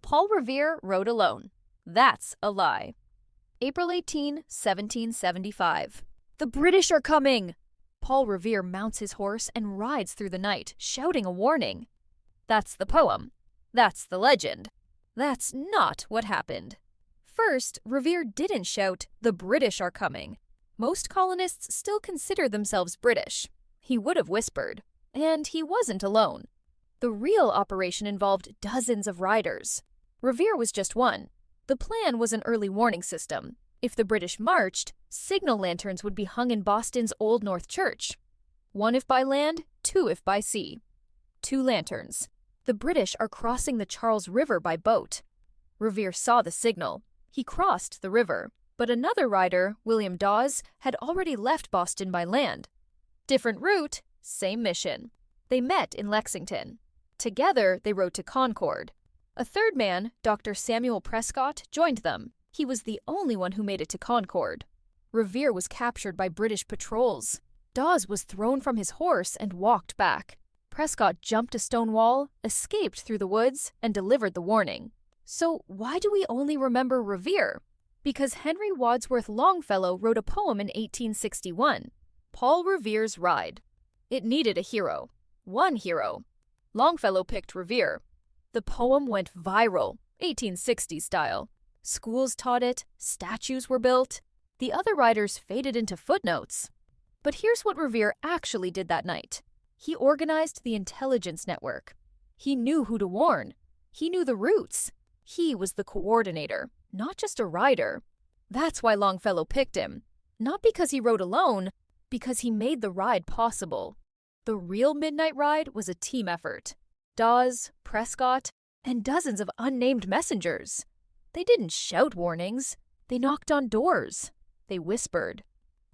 Paul Revere rode alone. That's a lie. April 18, 1775. The British are coming! Paul Revere mounts his horse and rides through the night, shouting a warning. That's the poem. That's the legend. That's not what happened. First, Revere didn't shout, "The British are coming." Most colonists still consider themselves British. He would have whispered. And he wasn't alone. The real operation involved dozens of riders. Revere was just one. The plan was an early warning system. If the British marched, signal lanterns would be hung in Boston's Old North Church. 1 if by land, 2 if by sea. 2 lanterns. The British are crossing the Charles River by boat. Revere saw the signal. He crossed the river, but another rider, William Dawes, had already left Boston by land. Different route, same mission. They met in Lexington. Together, they rode to Concord. A third man, Dr. Samuel Prescott, joined them. He was the only one who made it to Concord. Revere was captured by British patrols. Dawes was thrown from his horse and walked back. Prescott jumped a stone wall, escaped through the woods, and delivered the warning. So why do we only remember Revere? Because Henry Wadsworth Longfellow wrote a poem in 1861, Paul Revere's Ride. It needed a hero. One hero. Longfellow picked Revere. The poem went viral, 1860s style. Schools taught it, statues were built. The other writers faded into footnotes. But here's what Revere actually did that night. He organized the intelligence network. He knew who to warn. He knew the routes. He was the coordinator, not just a rider. That's why Longfellow picked him. Not because he rode alone, because he made the ride possible. The real midnight ride was a team effort. Dawes, Prescott, and dozens of unnamed messengers. They didn't shout warnings. They knocked on doors. They whispered.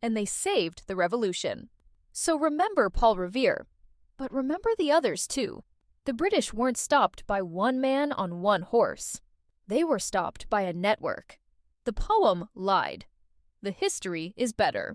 And they saved the revolution. So remember Paul Revere. But remember the others too. The British weren't stopped by one man on one horse. They were stopped by a network. The poem lied. The history is better.